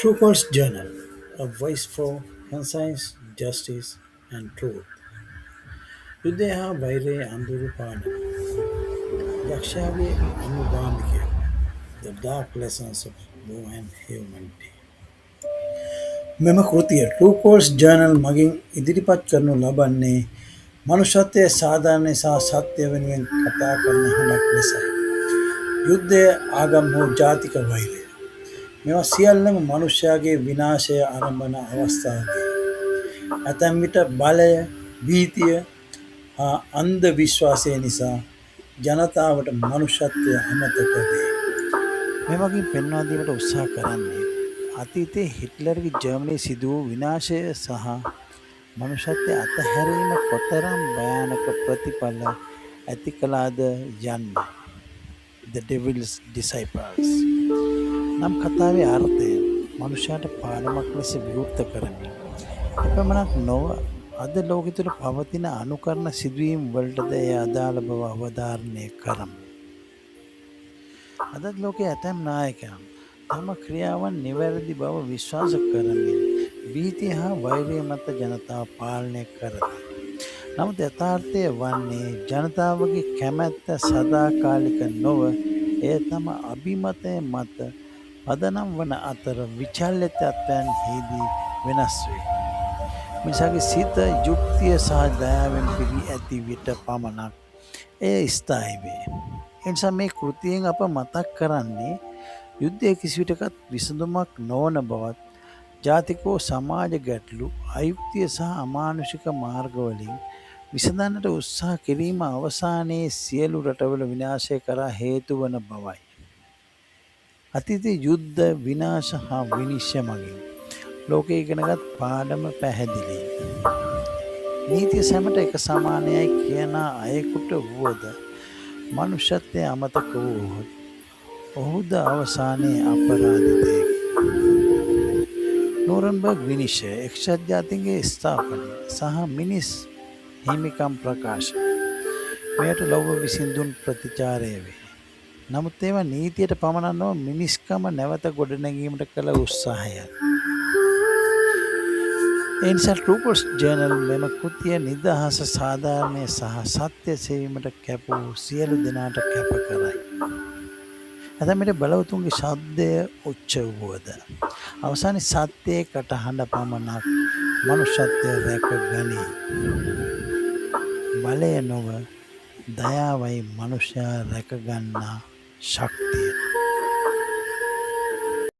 True Course Journal, a voice for conscience, justice, and truth. Yudeha Vaire Anduru Panam, Yakshage Anubandike, the dark lessons of law and humanity. මෙම කෘතිය True Course Journal මගින් ඉදිරිපත් කරනු ලබන්නේ මනුෂ්‍යත්වයේ සාධාරණය සහ සත්‍ය වෙනුවෙන් කතා කරන හඬක් ලෙසයි. යුද්ධය ආගම් හෝ ජාතික වෛරය. මෙවා සියල්ලම මනුෂ්‍යයාගේ විනාශය ආරම්භන අවස්ථාවකි. ඇතැම් විට බලය, භීතිය හා අන්ධ විශ්වාසය නිසා ජනතාවට මනුෂ්‍යත්වය අමතක වේ. මෙමගින් පෙන්වා දීමට උත්සාහ කරන්නේ අතීතයේ හිට්ලර්ගේ ජර්මනී සිදු වූ විනාශය සහ මනුෂ්‍යත්වය අතහැරීම කොතරම් භයානක ප්‍රතිඵල ඇති කළාද යන්නයි. The Devil's Disciples නම් කතාවේ අර්ථය මනුෂ්‍යයාට පාඩමක් ලෙස විවෘත කරමින් එපමණක් නොව අද ලෝකෙ තුළ පවතින අනුකරණ සිදුවීම් වලටද එය අදාළ බව අවධාරණය කරමු. අදත් ලෝකයේ ඇතැම් නායකයන් තම ක්‍රියාවන් නිවැරදි බව විශ්වාස කරමින් භීතිය හා වෛරය මත ජනතාව පාලනය කරති. නමුත් යථාර්ථය වන්නේ ජනතාවගේ කැමැත්ත සදාකාලික නොව එය තම අභිමතය මත පදනම් වන අතර විචල්්‍ය තත්ත්වයන්හිදී වෙනස් වේ. මිනිසාගේ සිත යුක්තිය සහ දයාවෙන් පිරී ඇති විට පමණක් එය ස්ථායි වේ. එනිසා මේ කෘතියෙන් අප මතක් කරන්නේ යුද්ධය කිසිවිටකත් විසඳුමක් නොවන බවත් ජාතිකෝ සමාජ ගැටලු අයුක්තිය සහ අමානුෂික මාර්ගවලින් විසඳන්නට උත්සාහ කිරීම අවසානයේ සියලු රටවල විනාශය කරා හේතු වන බවයි. අතීතයේ යුද්ධ විනාශ හා විනිශ්චය මගින් ලෝකයේ ඉගෙනගත් පාඩම පැහැදිලියි. නීතිය සැමට එක සමානයයි කියන අයෙකුට වුවද මනුෂ්‍යත්වය අමතක වූහොත් ඔහුද අවසානයේ අපරාධිතයෙකි. නෝරන්බර්ග් විනිශ්චය එක්සත් ජාතීන්ගේ ස්ථාපනය සහ මිනිස් හිමිකම් ප්‍රකාශ මෙයට ලොව විසින් දුන් ප්‍රතිචාරය වේ. නමුත් ඒවා නීතියට පමණක් නොව මිනිස්කම නැවත ගොඩනැගීමට කළ උත්සාහයක්. ඒ නිසා True Course Journal මෙම කෘතිය නිදහස සාධාරණය සහ සත්‍ය සෙවීමට කැප වූ සියලු දෙනාට කැප කරයි. ඇතැම්විට බලවතුන්ගේ ශබ්දය උච්ච වුවද අවසානයේ සත්‍යයේ කටහඬ පමණක් මනුෂ්‍යත්වය රැක ගනී. බලය නොව දයාවයි මනුෂ්‍යයා රැකගන්නා ශක්තිය.